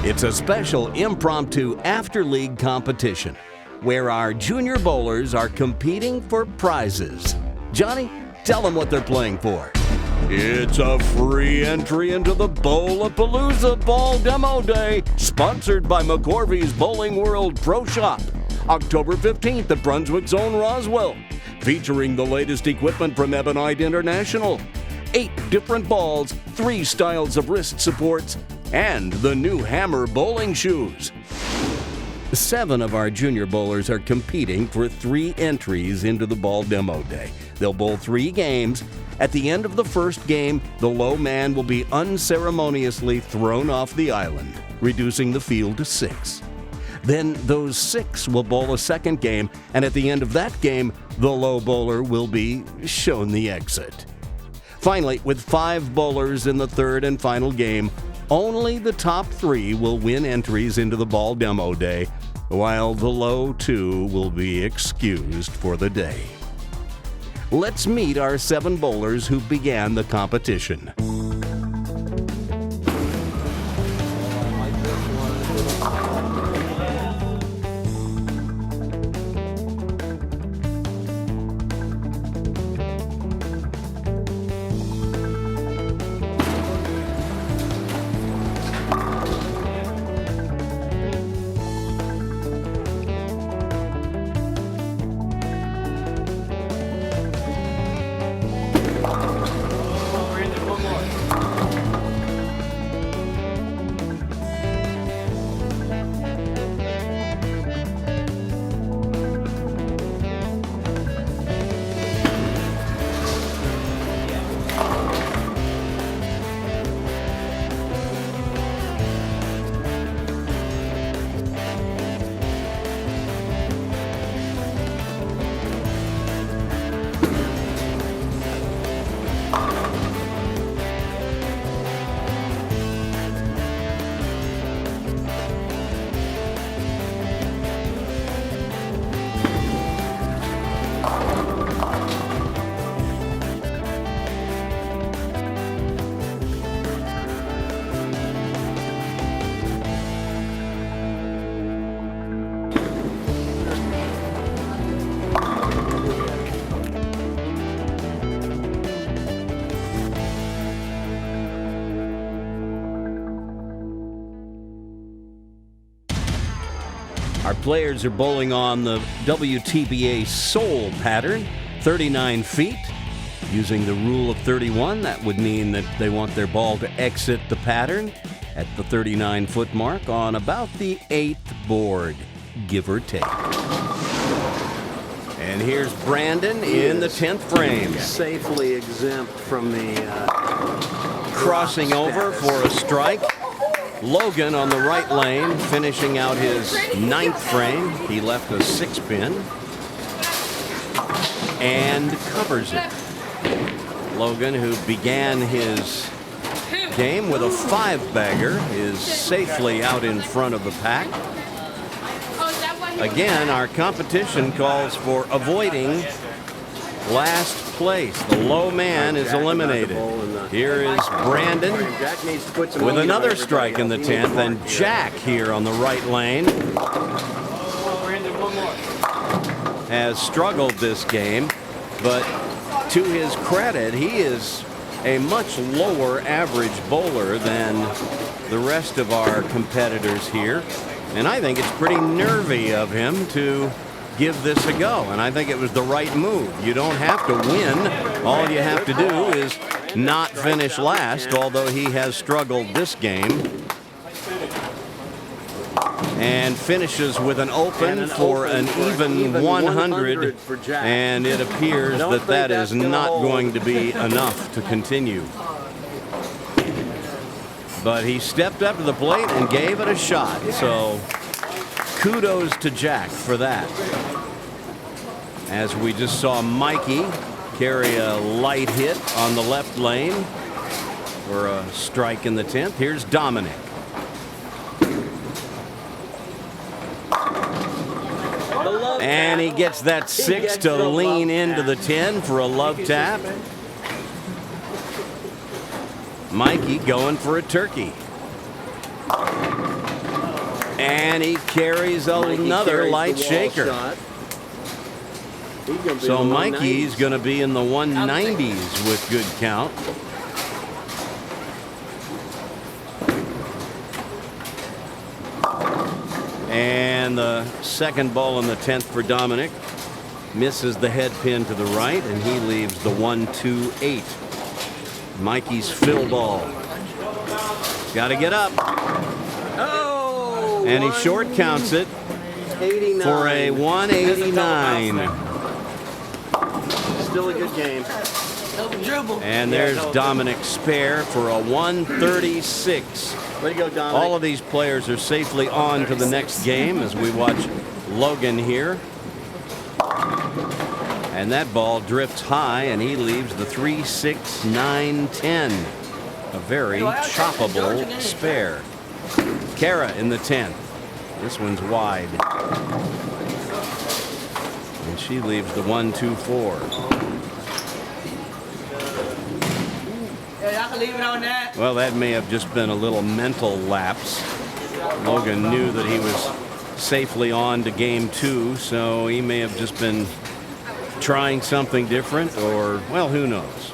It's a special impromptu after-league competition where our junior bowlers are competing for prizes. Johnny, tell them what they're playing for. It's a free entry into the Bowlapalooza Ball Demo Day, sponsored by McCorvey's Bowling World Pro Shop, October 15th at Brunswick Zone Roswell, featuring the latest equipment from Ebonite International, 8 different balls, 3 styles of wrist supports, and the new Hammer bowling shoes. 7 of our junior bowlers are competing for 3 entries into the Ball Demo Day. They'll bowl 3 games. At the end of the first game, the low man will be unceremoniously thrown off the island, reducing the field to 6. Then those 6 will bowl a second game, and at the end of that game, the low bowler will be shown the exit. Finally, with 5 bowlers in the third and final game, only the top 3 will win entries into the Ball Demo Day, while the low 2 will be excused for the day. Let's meet our 7 bowlers who began the competition. Our players are bowling on the WTBA Soul pattern, 39 feet. Using the rule of 31, that would mean that they want their ball to exit the pattern at the 39-foot mark on about the 8th board, give or take. And here's Brandon in the 10th frame. Safely exempt from the crossing over for a strike. Logan on the right lane, finishing out his 9th frame. He left a 6-pin and covers it. Logan, who began his game with a 5-bagger, is safely out in front of the pack. Again, our competition calls for avoiding last place. The low man is eliminated. Here is Brandon with another strike in the 10th, and Jack here on the right lane has struggled this game, but to his credit, he is a much lower average bowler than the rest of our competitors here, and I think it's pretty nervy of him to give this a go, and I think it was the right move. You don't have to win. All you have to do is not finish last, although he has struggled this game. And finishes with an open for an even 100, and it appears that that is not going to be enough to continue. But he stepped up to the plate and gave it a shot, so kudos to Jack for that. As we just saw Mikey carry a light hit on the left lane for a strike in the 10th. Here's Dominic. And he gets that 6 to lean into the 10 for a love tap. Mikey going for a turkey. And he carries another light shaker. So Mikey's going to be in the 190s with good count. And the second ball in the 10th for Dominic misses the head pin to the right, and he leaves the 1-2-8. Mikey's fill ball. Got to get up. Oh! And he short counts it 89. for a 189. Still a good game. And there's Dominic's spare for a 136. Way to go, Dominic. All of these players are safely on to the next game as we watch Logan here. And that ball drifts high, and he leaves the 3-6-9-10. A very choppable spare. Kara in the 10th. This one's wide. And she leaves the 1-2-4. Leave it on that. Well, that may have just been a little mental lapse. Logan knew that he was safely on to game 2, so he may have just been trying something different, or, well, who knows.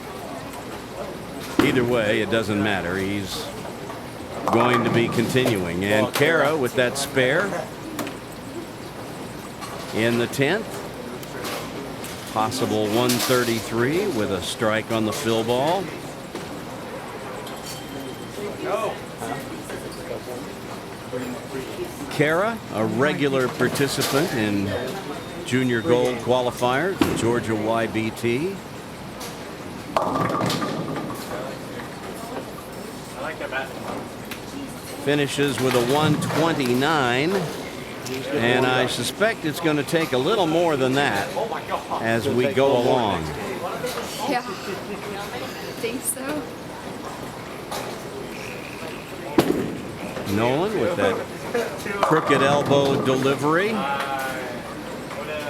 Either way, it doesn't matter. He's going to be continuing. And Kara with that spare in the 10th. Possible 133 with a strike on the fill ball. Kara, a regular participant in Junior Gold qualifiers, the Georgia YBT. Finishes with a 129, and I suspect it's going to take a little more than that as we go along. Yeah, I think so. Nolan with that crooked elbow delivery.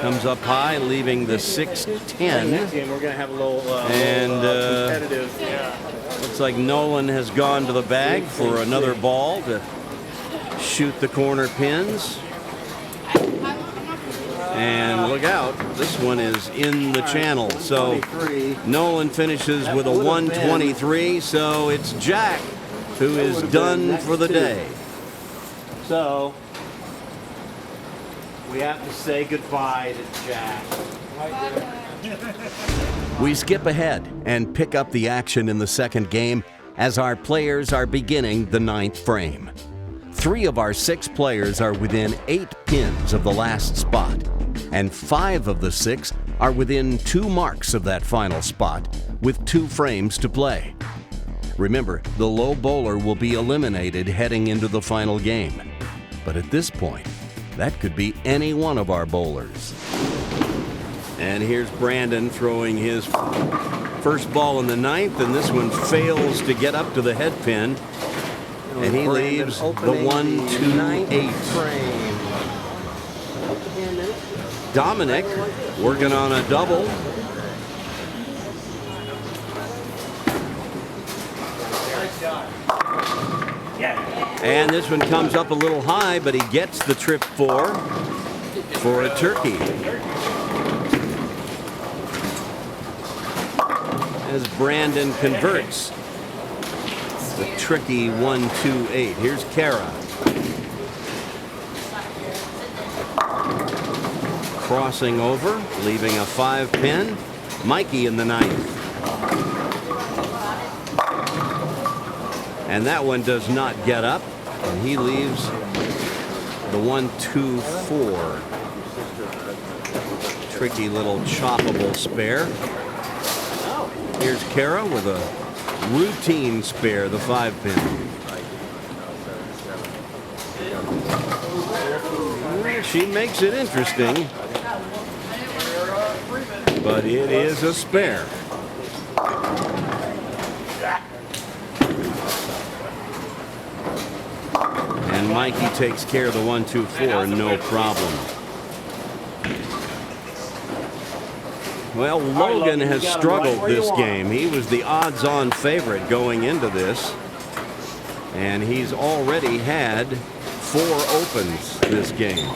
Comes up high, leaving the 6-10. We're going to have a little And looks like Nolan has gone to the bag for another ball to shoot the corner pins. And look out, this one is in the channel. So Nolan finishes with a 123, so it's Jack who is done for the day. So we have to say goodbye to Jack. We skip ahead and pick up the action in the second game as our players are beginning the 9th frame. 3 of our 6 players are within 8 pins of the last spot, and 5 of the 6 are within 2 marks of that final spot with 2 frames to play. Remember, the low bowler will be eliminated heading into the final game. But at this point, that could be any one of our bowlers. And here's Brandon throwing his first ball in the 9th, and this one fails to get up to the head pin. And he leaves the 1-2-8. Dominic working on a double. And this one comes up a little high, but he gets the trip for a turkey. As Brandon converts the tricky 1-2-8. Here's Kara. Crossing over, leaving a 5 pin. Mikey in the 9th. And that one does not get up, and he leaves the 1-2-4. Tricky little choppable spare. Here's Kara with a routine spare, the 5 pin. She makes it interesting, but it is a spare. And Mikey takes care of the 1-2-4, no problem. Well, Logan has struggled this game. He was the odds-on favorite going into this, and he's already had 4 opens this game.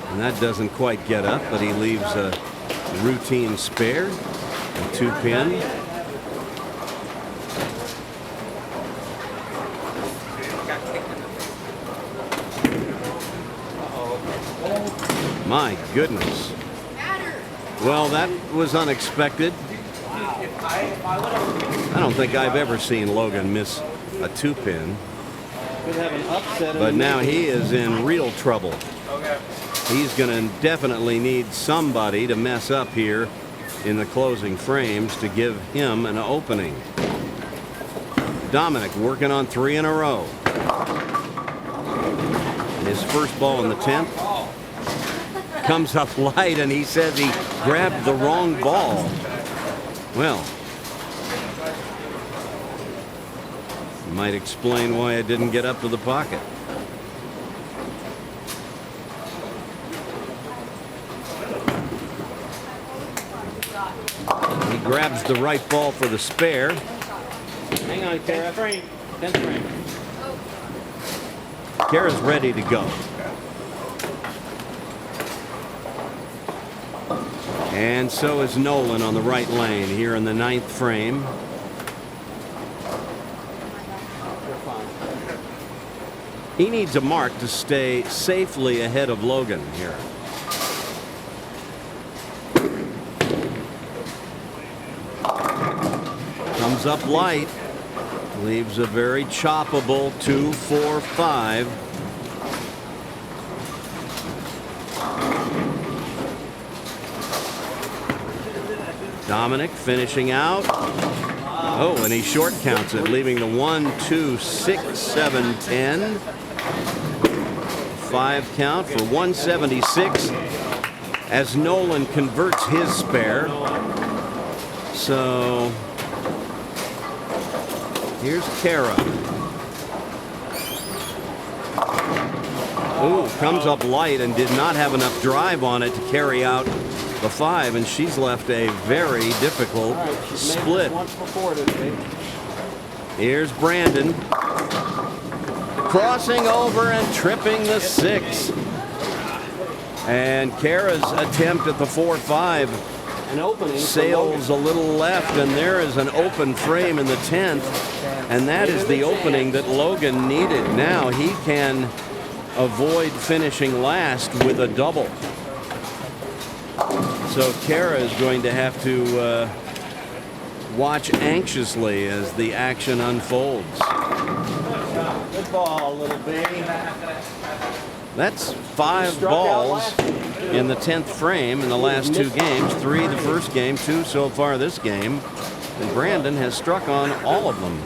And that doesn't quite get up, but he leaves a routine spare, a 2-pin. My goodness. Well, that was unexpected. I don't think I've ever seen Logan miss a 2-pin. Could have an upset. But now he is in real trouble. He's going to definitely need somebody to mess up here in the closing frames to give him an opening. Dominic working on 3 in a row. His first ball in the 10th comes up light, and he says he grabbed the wrong ball. Well, might explain why it didn't get up to the pocket. He grabs the right ball for the spare. Hang on, Kara. 10th frame. Kara's ready to go. And so is Nolan on the right lane here in the 9th frame. He needs a mark to stay safely ahead of Logan here. Comes up light. Leaves a very choppable 2, 4, 5. Dominic finishing out. Oh, and he short counts it, leaving the 1, 2, 6, 7, 10. 5 count for 176 as Nolan converts his spare. So here's Kara. Ooh, comes up light and did not have enough drive on it to carry out the 5, and she's left a very difficult split. Here's Brandon crossing over and tripping the 6. And Kara's attempt at the 4-5 sails a little left, and there is an open frame in the 10th, and that is the opening that Logan needed. Now he can avoid finishing last with a double. So Kara is going to have to watch anxiously as the action unfolds. Good ball, little baby. That's 5 balls in the 10th frame in the last 2 games. 3 the first game, 2 so far this game. And Brandon has struck on all of them.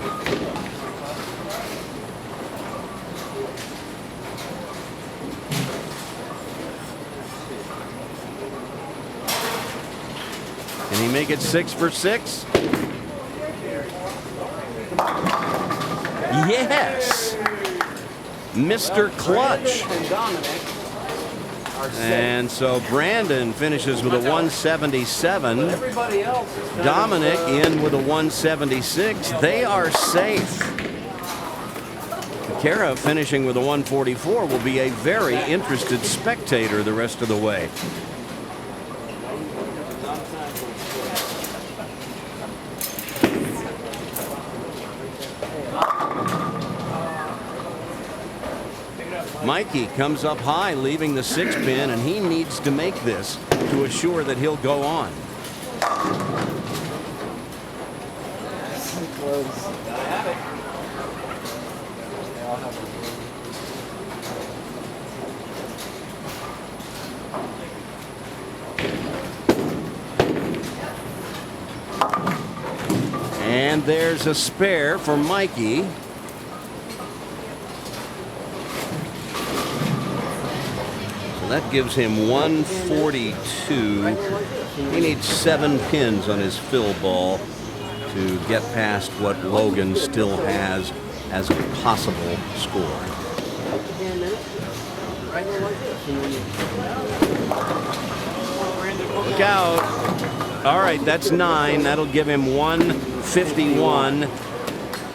Can he make it 6 for 6? Yes! Mr. Clutch. And so Brandon finishes with a 177. Dominic in with a 176. They are safe. Kara finishing with a 144 will be a very interested spectator the rest of the way. Mikey comes up high, leaving the 6 pin, and he needs to make this to assure that he'll go on. And there's a spare for Mikey. That gives him 142. He needs 7 pins on his fill ball to get past what Logan still has as a possible score. Look out. All right, that's 9. That'll give him 151.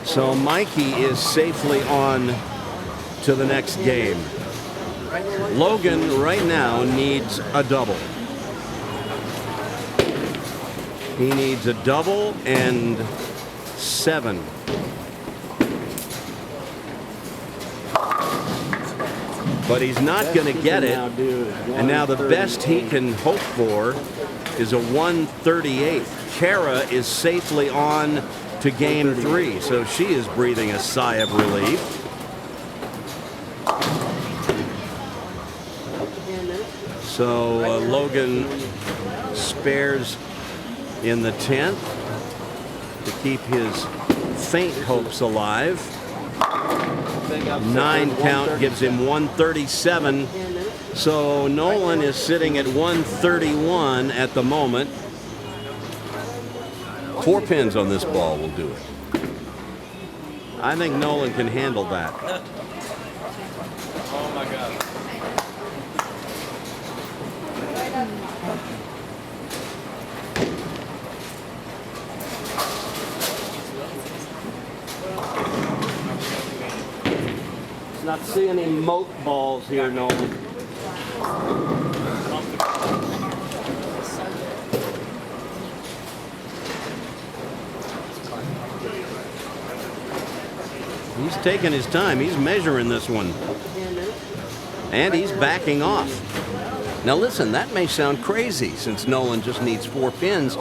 So Mikey is safely on to the next game. Logan right now needs a double. He needs a double and 7. But he's not going to get it. And now the best he can hope for is a 138. Kara is safely on to game 3, so she is breathing a sigh of relief. So Logan spares in the 10th to keep his faint hopes alive. 9 count gives him 137. So Nolan is sitting at 131 at the moment. 4 pins on this ball will do it. I think Nolan can handle that. Oh my God. Not see any moat balls here, Nolan. He's taking his time. He's measuring this one. And he's backing off. Now listen, that may sound crazy since Nolan just needs 4 pins,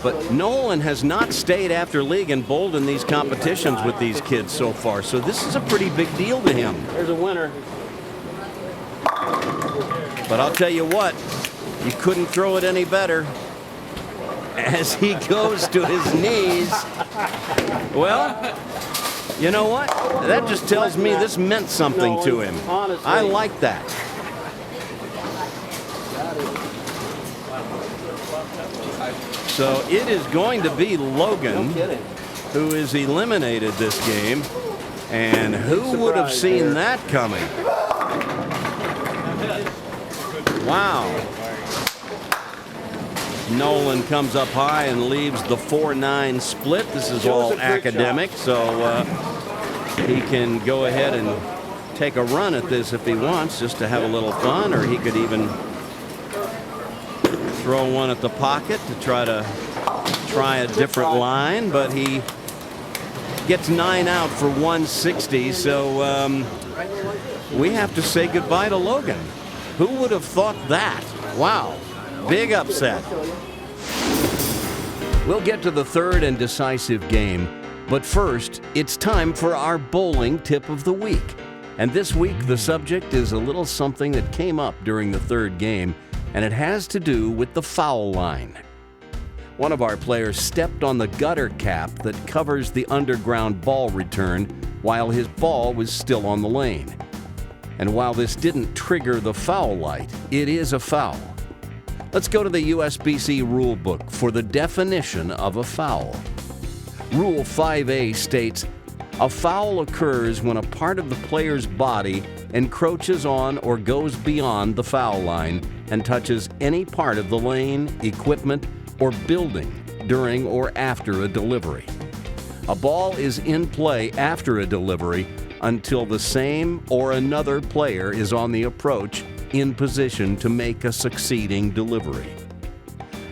but Nolan has not stayed after league and bowled in these competitions with these kids so far, so this is a pretty big deal to him. There's a winner. But I'll tell you what, you couldn't throw it any better. As he goes to his knees. Well, you know what? That just tells me this meant something to him. I like that. So it is going to be Logan who is eliminated this game. And who would have seen that coming? Wow. Nolan comes up high and leaves the 4-9 split. This is all academic, so he can go ahead and take a run at this if he wants, just to have a little fun, or he could even throw one at the pocket to try a different line, but he gets 9 out for 160, so we have to say goodbye to Logan. Who would have thought that? Wow, big upset. We'll get to the third and decisive game, but first, it's time for our bowling tip of the week. And this week, the subject is a little something that came up during the third game, and it has to do with the foul line. One of our players stepped on the gutter cap that covers the underground ball return while his ball was still on the lane. And while this didn't trigger the foul light, it is a foul. Let's go to the USBC rule book for the definition of a foul. Rule 5A states, a foul occurs when a part of the player's body encroaches on or goes beyond the foul line and touches any part of the lane, equipment, or building during or after a delivery. A ball is in play after a delivery until the same or another player is on the approach in position to make a succeeding delivery.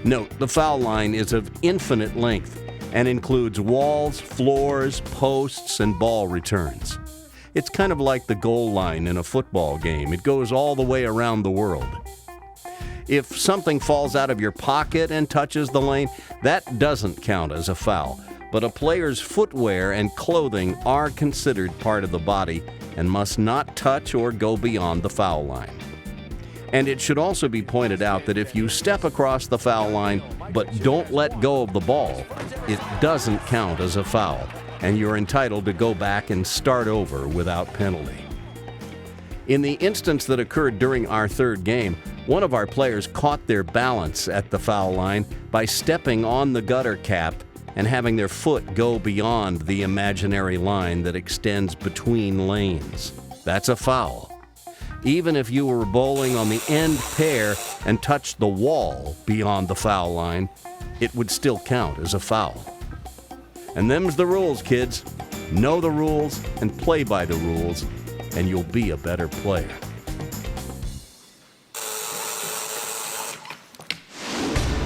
Note, the foul line is of infinite length and includes walls, floors, posts, and ball returns. It's kind of like the goal line in a football game. It goes all the way around the world. If something falls out of your pocket and touches the lane, that doesn't count as a foul. But a player's footwear and clothing are considered part of the body and must not touch or go beyond the foul line. And it should also be pointed out that if you step across the foul line but don't let go of the ball, it doesn't count as a foul, and you're entitled to go back and start over without penalty. In the instance that occurred during our third game, one of our players caught their balance at the foul line by stepping on the gutter cap and having their foot go beyond the imaginary line that extends between lanes. That's a foul. Even if you were bowling on the end pair and touched the wall beyond the foul line, it would still count as a foul. And them's the rules, kids. Know the rules and play by the rules, and you'll be a better player.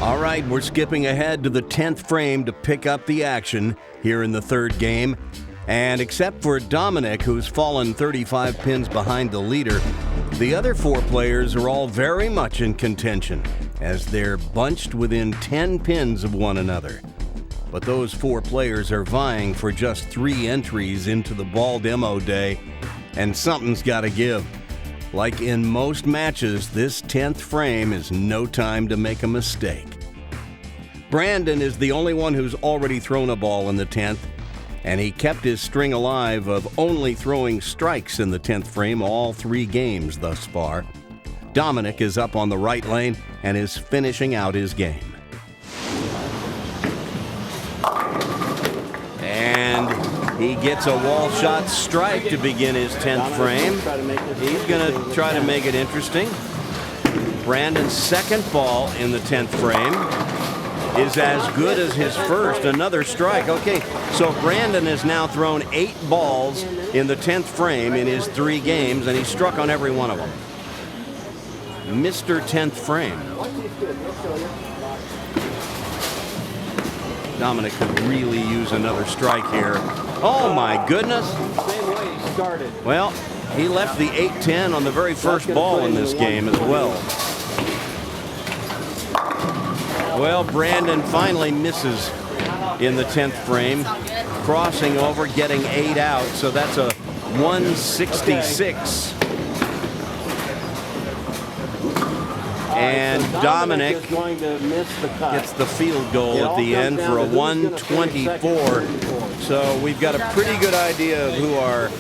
All right, we're skipping ahead to the 10th frame to pick up the action here in the third game. And except for Dominic, who's fallen 35 pins behind the leader, the other 4 players are all very much in contention as they're bunched within 10 pins of one another. But those 4 players are vying for just 3 entries into the ball demo day, and something's got to give. Like in most matches, this 10th frame is no time to make a mistake. Brandon is the only one who's already thrown a ball in the 10th, and he kept his string alive of only throwing strikes in the 10th frame all 3 games thus far. Dominic is up on the right lane and is finishing out his game. And he gets a wall shot strike to begin his 10th frame. He's going to try to make it interesting. Brandon's second ball in the 10th frame is as good as his first, another strike. Okay, so Brandon has now thrown 8 balls in the 10th frame in his 3 games, and he struck on every one of them. Mr. 10th frame. Dominic could really use another strike here. Oh my goodness. Same way he started. Well, he left the 8-10 on the very first ball in this game as well. Well, Brandon finally misses in the 10th frame, crossing over, getting 8 out, so that's a 166. And Dominic gets the field goal at the end for a 124. So we've got a pretty good idea of who our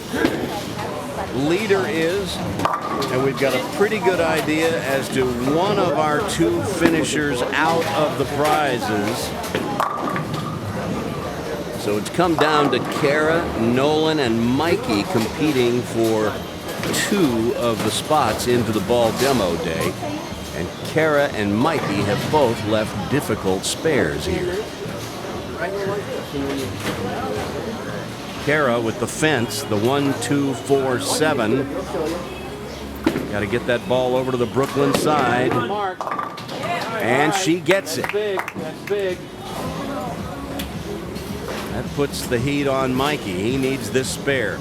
leader is, and we've got a pretty good idea as to one of our 2 finishers out of the prizes. So it's come down to Kara, Nolan, and Mikey competing for 2 of the spots into the ball demo day. And Kara and Mikey have both left difficult spares here. Kara with the fence, the 1-2-4-7. Got to get that ball over to the Brooklyn side. And she gets it. That's big. That puts the heat on Mikey. He needs this spare.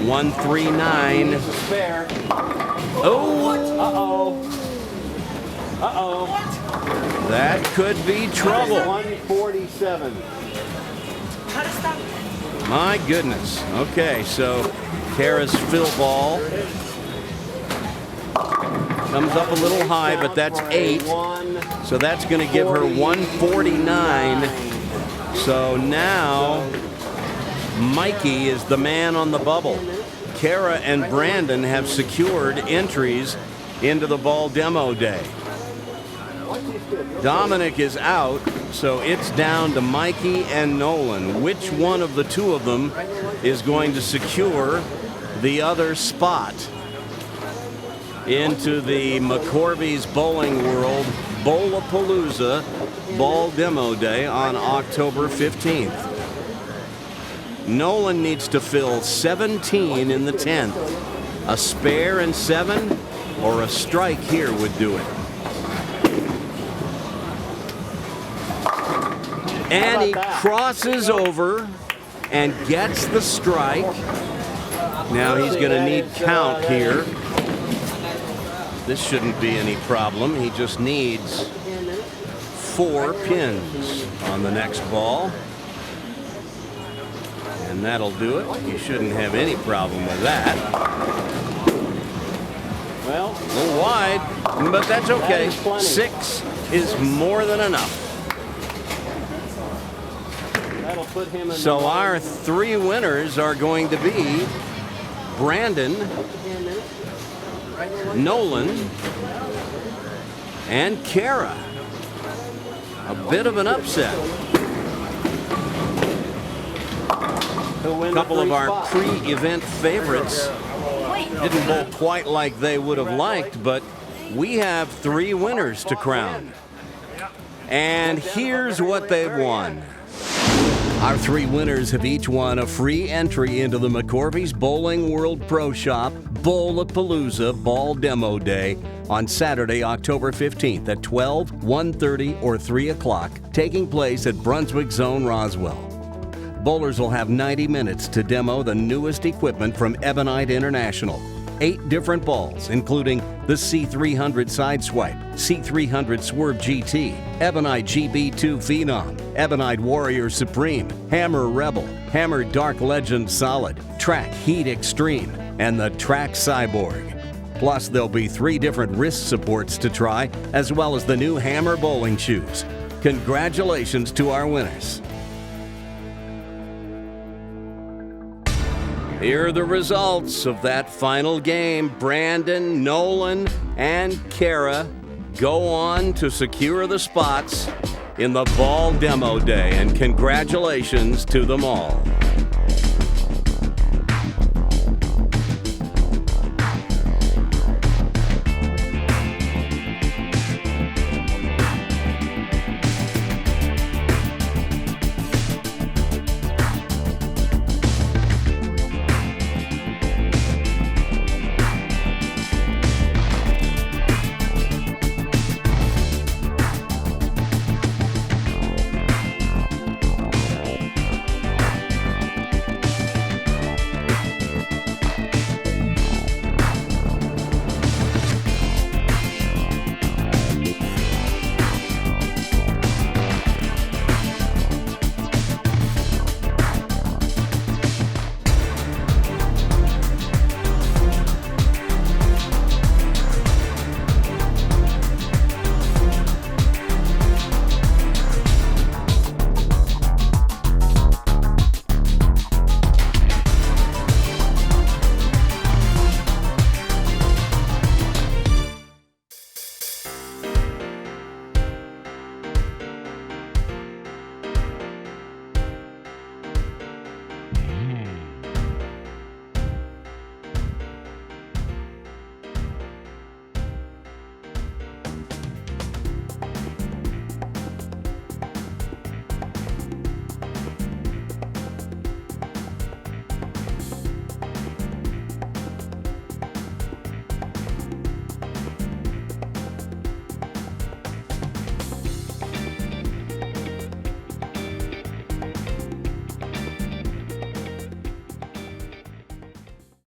1-3-9. Spare. Oh! Uh-oh. Uh-oh. That could be trouble. 147. My goodness. Okay, so Kara's fill ball comes up a little high, but that's 8. So that's going to give her 149. So now Mikey is the man on the bubble. Kara and Brandon have secured entries into the ball demo day. Dominic is out, so it's down to Mikey and Nolan. Which one of the 2 of them is going to secure the other spot into the McCorvey's Bowling World Bowlapalooza Ball Demo Day on October 15th? Nolan needs to fill 17 in the 10th. A spare in 7 or a strike here would do it. And he crosses over and gets the strike. Now he's going to need count here. This shouldn't be any problem. He just needs 4 pins on the next ball. And that'll do it. He shouldn't have any problem with that. Well, a little wide, but that's okay. 6 is more than enough. that'll put him in. So our 3 winners are going to be Brandon, Nolan, and Kara. A bit of an upset. A couple of our pre-event favorites didn't bowl quite like they would have liked, but we have 3 winners to crown. And here's what they've won. Our 3 winners have each won a free entry into the McCorvey's Bowling World Pro Shop Bowlapalooza Ball Demo Day on Saturday, October 15th at 12, 1:30, or 3 o'clock, taking place at Brunswick Zone Roswell. Bowlers will have 90 minutes to demo the newest equipment from Ebonite International. 8 different balls, including the C300 Sideswipe, C300 Swerve GT, Ebonite GB2 Phenom, Ebonite Warrior Supreme, Hammer Rebel, Hammer Dark Legend Solid, Track Heat Extreme, and the Track Cyborg. Plus, there'll be 3 different wrist supports to try, as well as the new Hammer bowling shoes. Congratulations to our winners. Here are the results of that final game. Brandon, Nolan, and Kara go on to secure the spots in the Ball Demo Day, and congratulations to them all.